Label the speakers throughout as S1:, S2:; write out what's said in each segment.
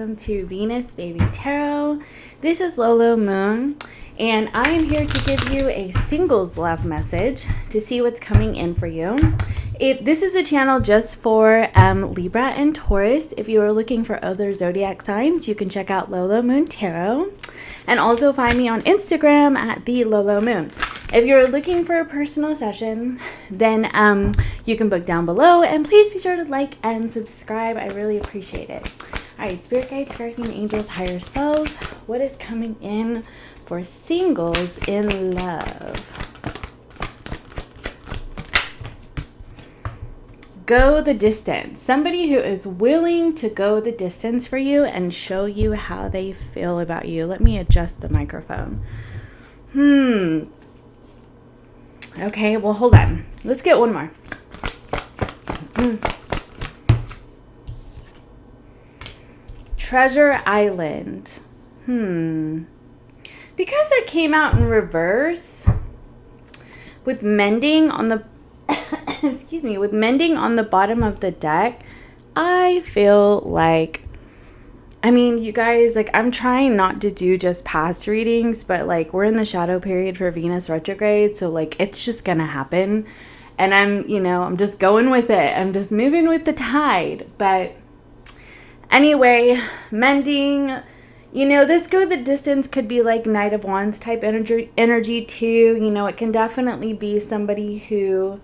S1: welcome to Venus Baby Tarot. This is Lolo Moon, and I am here to give you a singles love message to see what's coming in for you. This is a channel just for Libra and Taurus. If you are looking for other zodiac signs, you can check out Lolo Moon Tarot, and also find me on Instagram at the Lolo Moon. If you're looking for a personal session, then you can book down below, and please be sure to like and subscribe. I really appreciate it. All right, spirit guides, guardian angels, higher selves, what is coming in for singles in love? Go the distance. Somebody who is willing to go the distance for you and show you how they feel about you. Let me adjust the microphone. Okay, well, hold on. Let's get one more. Treasure Island. Because it came out in reverse with mending on the excuse me, with mending on the bottom of the deck, I feel like, I mean, you guys, like, I'm trying not to do just past readings, but like, we're in the shadow period for Venus retrograde, so like, it's just gonna happen, and I'm just going with it. I'm just moving with the tide. But anyway, mending, this go the distance could be like Knight of Wands type energy too. It can definitely be somebody who,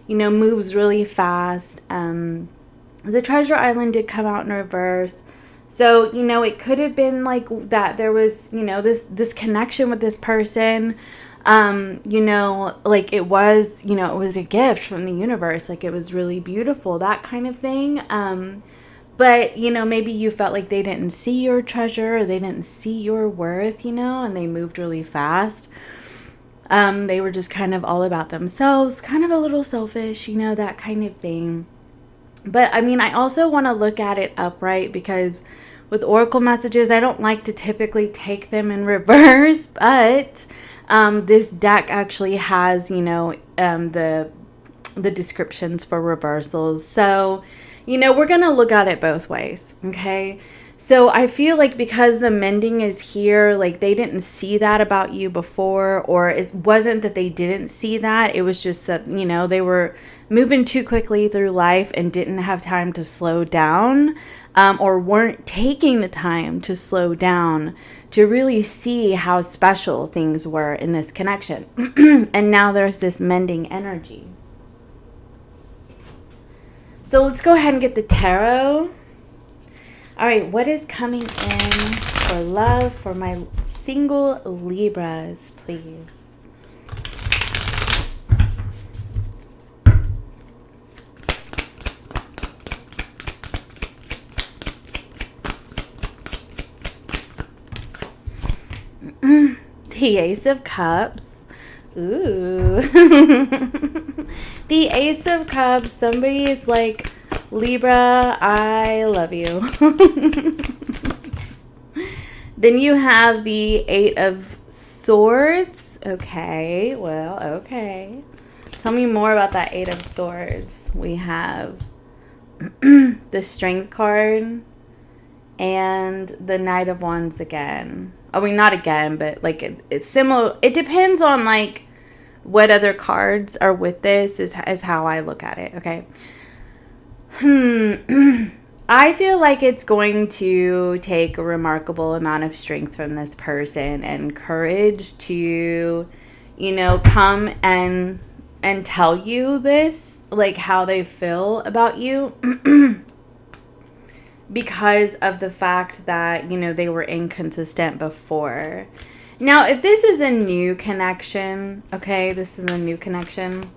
S1: moves really fast. The Treasure Island did come out in reverse. So, it could have been like that there was, this connection with this person, like it was, it was a gift from the universe. Like it was really beautiful, that kind of thing. But, maybe you felt like they didn't see your treasure, or they didn't see your worth, and they moved really fast. They were just kind of all about themselves, kind of a little selfish, that kind of thing. But I mean, I also want to look at it upright, because with oracle messages, I don't like to typically take them in reverse, but this deck actually has, the descriptions for reversals. So, we're going to look at it both ways, okay? So I feel like because the mending is here, like they didn't see that about you before, or it wasn't that they didn't see that. It was just that, they were moving too quickly through life and didn't have time to slow down, or weren't taking the time to slow down to really see how special things were in this connection. And now there's this mending energy. So let's go ahead and get the tarot. All right, what is coming in for love for my single Libras, please? The Ace of Cups. Ooh. The Ace of Cups. Somebody is like, Libra, I love you. Then you have the Eight of Swords. Okay, well, okay. Tell me more about that Eight of Swords. We have the Strength card and the Knight of Wands again. I mean, not again, but like it's similar. It depends on like what other cards are with this is how I look at it, okay? I feel like it's going to take a remarkable amount of strength from this person and courage to, come and tell you this, like how they feel about you, because of the fact that, they were inconsistent before. Now, if this is a new connection, okay, this is a new connection,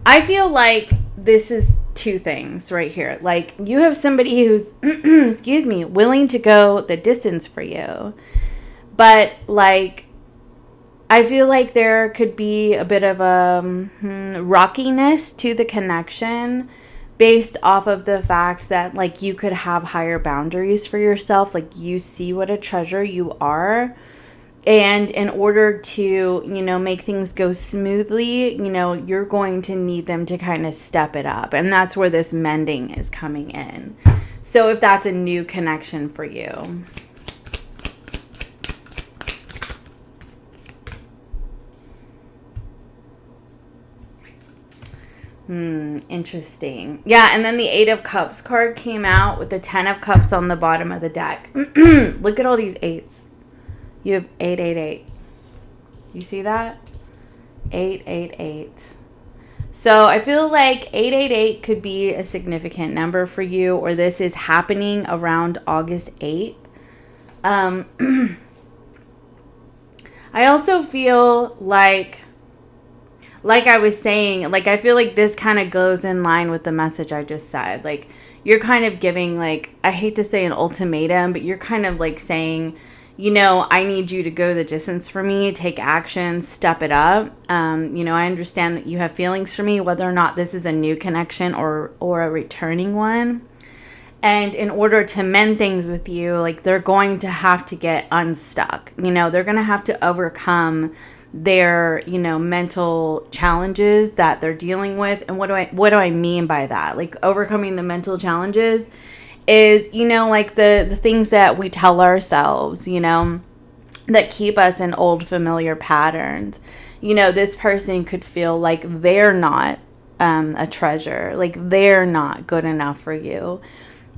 S1: I feel like this is two things right here. Like, you have somebody who's, excuse me, willing to go the distance for you. But, like, I feel like there could be a bit of a rockiness to the connection based off of the fact that, like, you could have higher boundaries for yourself. Like, you see what a treasure you are. And in order to, make things go smoothly, you're going to need them to kind of step it up. And that's where this mending is coming in. So if that's a new connection for you. Interesting. Yeah, and then the 8 of Cups card came out with the 10 of Cups on the bottom of the deck. Look at all these 8s. You have 888. You see that? 888. So I feel like 888 could be a significant number for you, or this is happening around August 8th. I also feel like I was saying, like, I feel like this kind of goes in line with the message I just said. Like, you're kind of giving, like, I hate to say an ultimatum, but you're kind of like saying, you know, I need you to go the distance for me, take action, step it up. You know, I understand that you have feelings for me, whether or not this is a new connection or a returning one. And in order to mend things with you, like, they're going to have to get unstuck. You know, they're going to have to overcome their, you know, mental challenges that they're dealing with. And what do I mean by that? Like, overcoming the mental challenges is, you know, like the things that we tell ourselves, you know, that keep us in old familiar patterns. You know, this person could feel like they're not a treasure, like they're not good enough for you.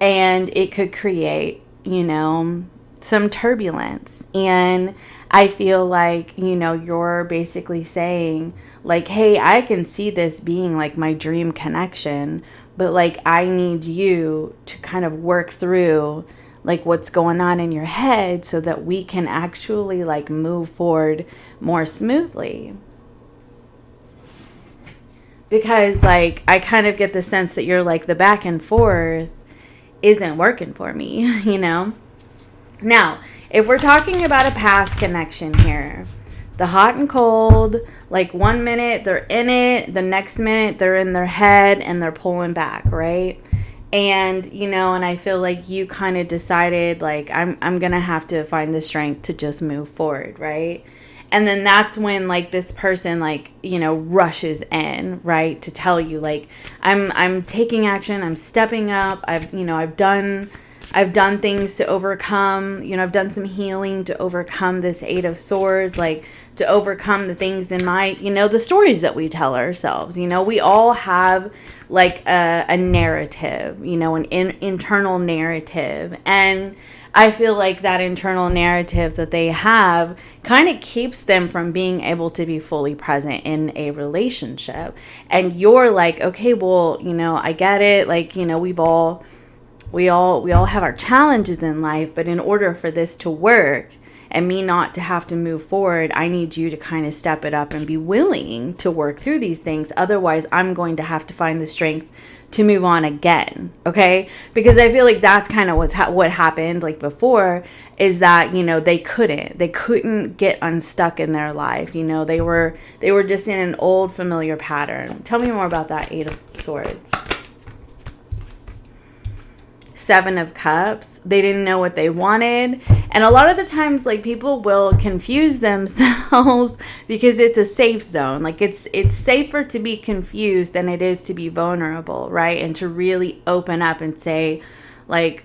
S1: And it could create, you know, some turbulence. And I feel like, you know, you're basically saying, like, hey, I can see this being like my dream connection, but like, I need you to kind of work through like what's going on in your head so that we can actually like move forward more smoothly. Because like, I kind of get the sense that you're like, the back and forth isn't working for me, you know? Now, if we're talking about a past connection here, the hot and cold, like 1 minute they're in it, the next minute they're in their head and they're pulling back, right? And, you know, and I feel like you kind of decided, like, I'm going to have to find the strength to just move forward, right? And then that's when, like, this person, like, you know, rushes in, right, to tell you, like, I'm taking action, I'm stepping up, I've done things to overcome, you know, I've done some healing to overcome this 8 of Swords, like, to overcome the things in my, you know, the stories that we tell ourselves. You know, we all have, like, a narrative, you know, an internal narrative. And I feel like that internal narrative that they have kind of keeps them from being able to be fully present in a relationship. And you're like, okay, well, you know, I get it. Like, you know, we all have our challenges in life, but in order for this to work and me not to have to move forward, I need you to kind of step it up and be willing to work through these things. Otherwise, I'm going to have to find the strength to move on again, okay? Because I feel like that's kind of what happened, like, before, is that, you know, they couldn't get unstuck in their life. You know, they were just in an old familiar pattern. Tell me more about that 8 of Swords. 7 of Cups. They didn't know what they wanted. And a lot of the times, like, people will confuse themselves because it's a safe zone. Like, it's safer to be confused than it is to be vulnerable, right? And to really open up and say, like,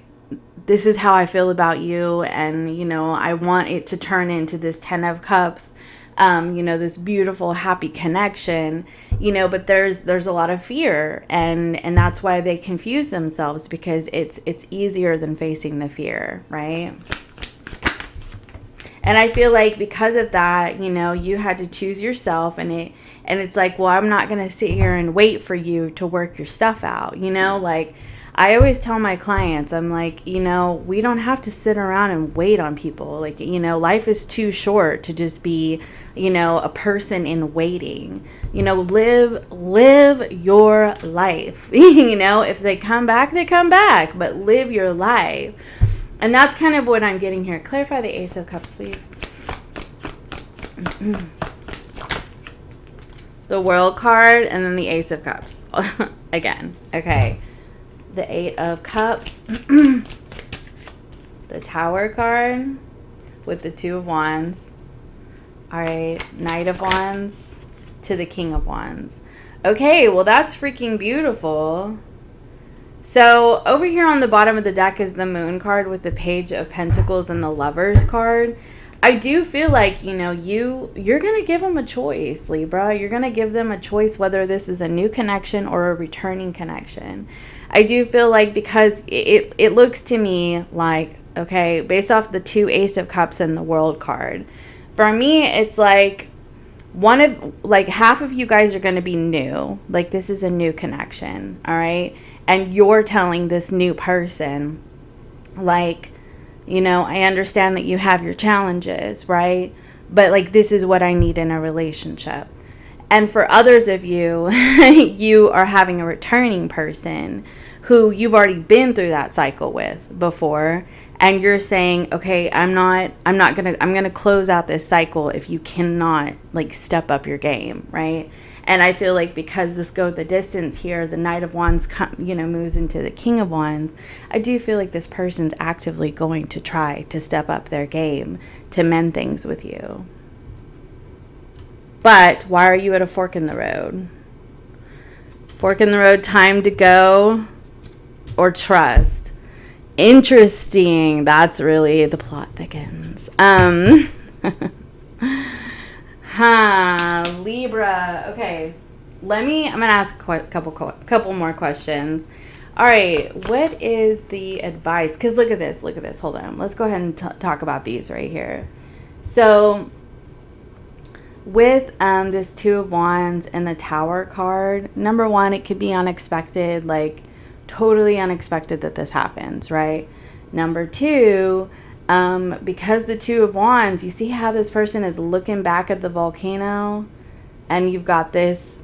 S1: this is how I feel about you. And, you know, I want it to turn into this 10 of Cups. You know, this beautiful, happy connection, you know, but there's a lot of fear, and that's why they confuse themselves, because it's easier than facing the fear, right? And I feel like because of that, you know, you had to choose yourself, and it's like, well, I'm not going to sit here and wait for you to work your stuff out, you know, like, I always tell my clients, I'm like, you know, we don't have to sit around and wait on people. Like, you know, life is too short to just be, you know, a person in waiting. You know, live your life. You know, if they come back, they come back, but live your life. And that's kind of what I'm getting here. Clarify the Ace of Cups, please. The World card and then the Ace of Cups. Again, okay. The 8 of Cups, the Tower card with the 2 of Wands. All right, Knight of Wands to the King of Wands. Okay, well, that's freaking beautiful. So over here on the bottom of the deck is the Moon card with the Page of Pentacles and the Lovers card. I do feel like, you know, you're going to give them a choice, Libra. You're going to give them a choice whether this is a new connection or a returning connection. I do feel like, because it looks to me like, okay, based off the 2 Ace of Cups and the World card, for me, it's like half of you guys are going to be new. Like, this is a new connection, all right? And you're telling this new person, like, you know, I understand that you have your challenges, right? But, like, this is what I need in a relationship. And for others of you, you are having a returning person who you've already been through that cycle with before. And you're saying, okay, I'm going to close out this cycle if you cannot, like, step up your game, right? And I feel like because this goes the distance here, the Knight of Wands, moves into the King of Wands. I do feel like this person's actively going to try to step up their game to mend things with you. But why are you at a fork in the road? Fork in the road, time to go or trust. Interesting. That's really the plot thickens. Libra. Okay, I'm gonna ask a couple more questions. All right, what is the advice? Because look at this. Hold on, let's go ahead and talk about these right here. So with this 2 of Wands and the Tower card, number one, it could be unexpected, like totally unexpected that this happens, right? Number two, because the 2 of Wands, you see how this person is looking back at the volcano, and you've got this,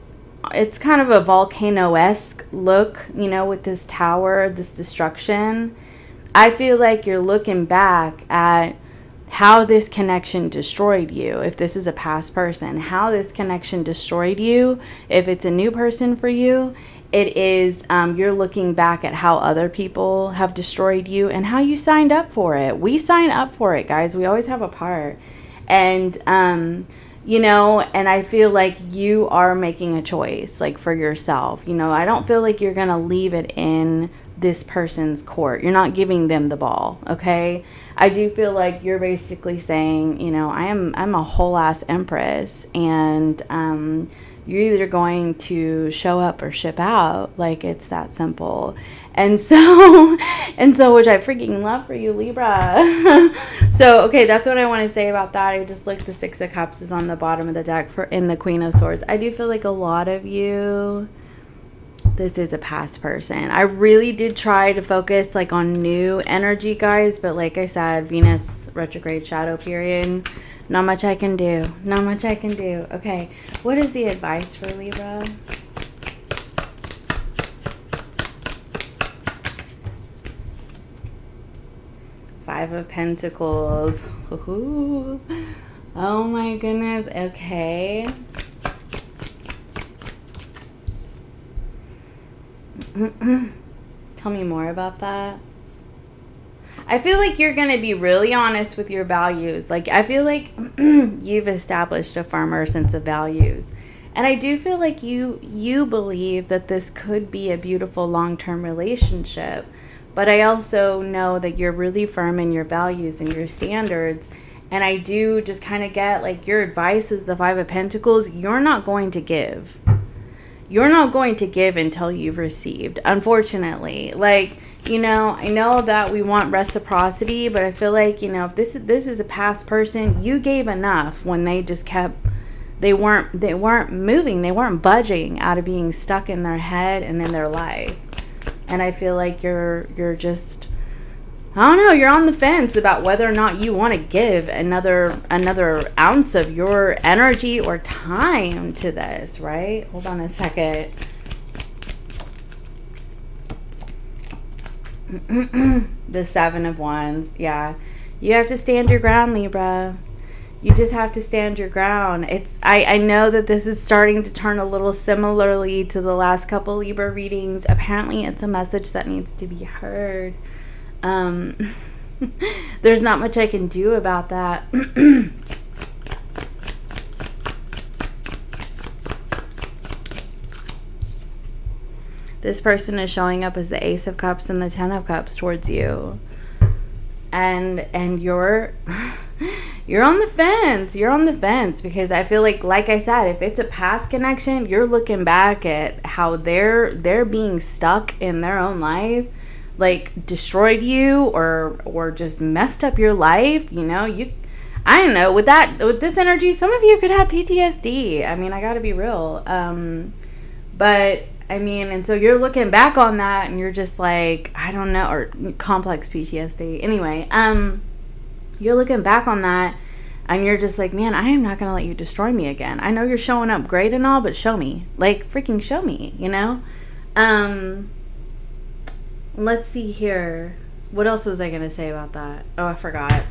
S1: it's kind of a volcano-esque look, you know, with this tower, this destruction. I feel like you're looking back at how this connection destroyed you. If this is a past person, how this connection destroyed you. If it's a new person for you, it is, you're looking back at how other people have destroyed you and how you signed up for it. We sign up for it, guys. We always have a part. And, you know, and I feel like you are making a choice, like, for yourself. You know, I don't feel like you're going to leave it in this person's court. You're not giving them the ball, okay? I do feel like you're basically saying, you know, I'm a whole ass empress, and you're either going to show up or ship out. Like, it's that simple. And so which I freaking love for you, Libra. So, okay, that's what I want to say about that. I just looked, the 6 of Cups is on the bottom of the deck in the Queen of Swords. I do feel like a lot of you, this is a past person. I really did try to focus, like, on new energy, guys, but like I said, Venus retrograde shadow period, not much I can do. Okay, what is the advice for Libra? Five of Pentacles. Ooh. Oh my goodness. Okay. Tell me more about that. I feel like you're going to be really honest with your values. Like, I feel like you've established a firmer sense of values. And I do feel like you believe that this could be a beautiful long-term relationship. But I also know that you're really firm in your values and your standards. And I do just kind of get, like, your advice is the 5 of Pentacles. You're not going to give. You're not going to give until you've received, unfortunately. Like, you know, I know that we want reciprocity, but I feel like, you know, if this is a past person, you gave enough when they just kept, they weren't moving, they weren't budging out of being stuck in their head and in their life. And I feel like you're just, I don't know, you're on the fence about whether or not you want to give another ounce of your energy or time to this, right? Hold on a second. The 7 of Wands. Yeah. You have to stand your ground, Libra. You just have to stand your ground. I know that this is starting to turn a little similarly to the last couple Libra readings. Apparently, it's a message that needs to be heard. There's not much I can do about that. This person is showing up as the Ace of Cups and the Ten of Cups towards you. And you're on the fence. You're on the fence because I feel like I said, if it's a past connection, you're looking back at how they're being stuck in their own life, like destroyed you or just messed up your life. You know, I don't know, with this energy, some of you could have PTSD. I mean, I gotta be real. But I mean, and so you're looking back on that and you're just like, I don't know, or complex PTSD. Anyway, you're looking back on that and you're just like, man, I am not going to let you destroy me again. I know you're showing up great and all, but show me. Like, freaking show me, you know? Let's see here. What else was I going to say about that? Oh, I forgot.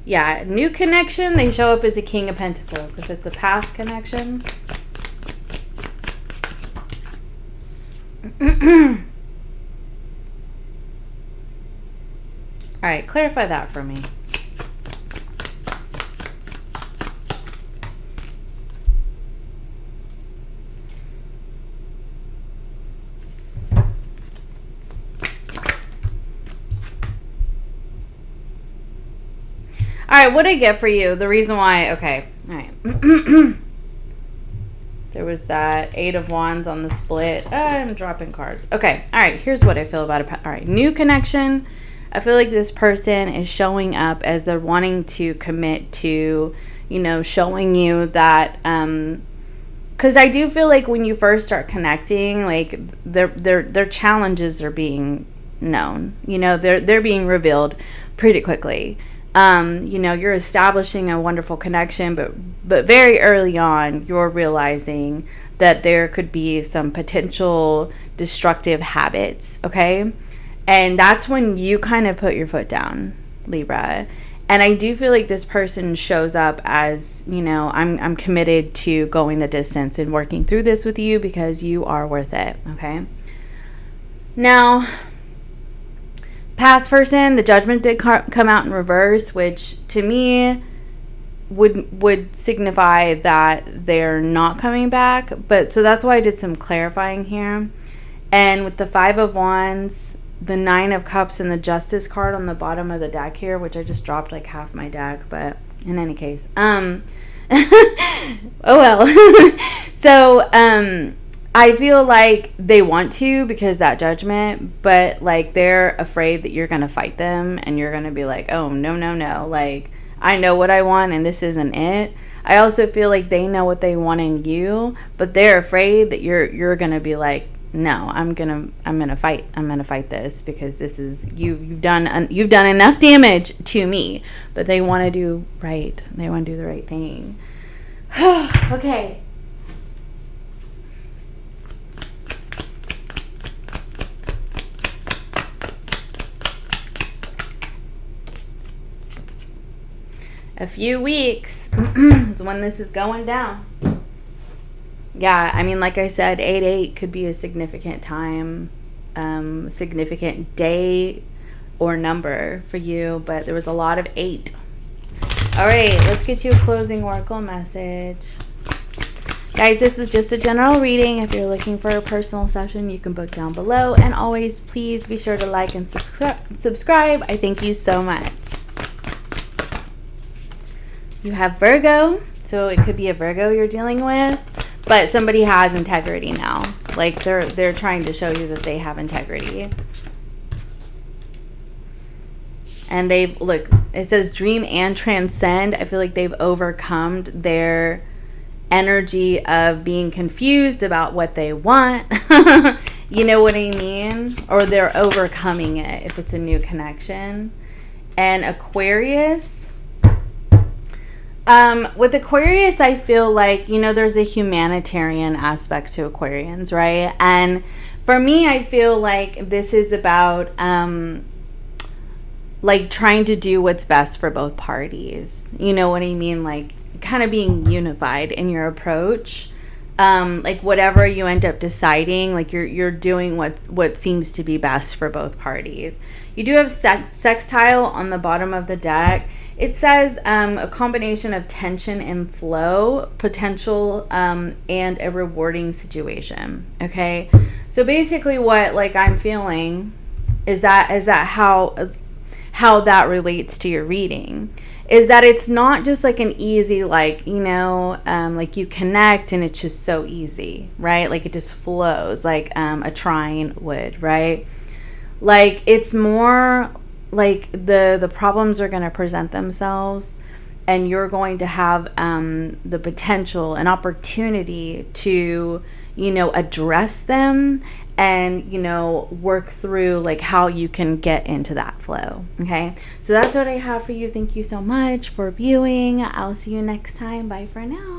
S1: Yeah, new connection, they show up as a King of Pentacles. If it's a past connection. Alright, clarify that for me. All right, what did I get for you? The reason why, okay, all right. There was that 8 of Wands on the split. I'm dropping cards. Okay, all right, here's what I feel about it. All right, new connection. I feel like this person is showing up as they're wanting to commit to, you know, showing you that, because I do feel like when you first start connecting, like their challenges are being known. You know, they're being revealed pretty quickly. You know, you're establishing a wonderful connection, but very early on, you're realizing that there could be some potential destructive habits, okay? And that's when you kind of put your foot down, Libra. And I do feel like this person shows up as, you know, I'm committed to going the distance and working through this with you because you are worth it, okay? Now, past person, the Judgment did come out in reverse, which to me would signify that they're not coming back. But so that's why I did some clarifying here. And with the 5 of Wands, the 9 of Cups, and the Justice card on the bottom of the deck here, which I just dropped like half my deck, but in any case, oh well. So I feel like they want to because that Judgment, but like they're afraid that you're going to fight them and you're going to be like, oh, no. Like, I know what I want and this isn't it. I also feel like they know what they want in you, but they're afraid that you're going to be like, no, I'm going to fight this because this is, you've done enough damage to me, but they want to do right. They want to do the right thing. Okay. A few weeks is when this is going down. Yeah, I mean, like I said, 8/8 could be a significant time, significant day or number for you, but there was a lot of 8. All right, let's get you a closing oracle message. Guys, this is just a general reading. If you're looking for a personal session, you can book down below. And always, please be sure to like and subscribe. I thank you so much. You have Virgo, so it could be a Virgo you're dealing with, but somebody has integrity now. Like they're trying to show you that they have integrity. And they've, look, it says dream and transcend. I feel like they've overcome their energy of being confused about what they want. You know what I mean? Or they're overcoming it if it's a new connection. And Aquarius, with Aquarius, I feel like, you know, there's a humanitarian aspect to Aquarians, right? And for me, I feel like this is about, like, trying to do what's best for both parties. You know what I mean? Like, kind of being unified in your approach. like whatever you end up deciding, like you're doing what seems to be best for both parties. You do have sextile on the bottom of the deck. It says a combination of tension and flow, potential, and a rewarding situation. Okay, so basically, what like I'm feeling is that how that relates to your reading. Is that it's not just like an easy, like, you know, like you connect and it's just so easy, right? Like it just flows like a trine would, right? Like it's more like the problems are going to present themselves, and you're going to have the potential and opportunity to, you know, address them and, you know, work through like how you can get into that flow. Okay, so that's what I have for you. Thank you so much for viewing. I'll see you next time. Bye for now.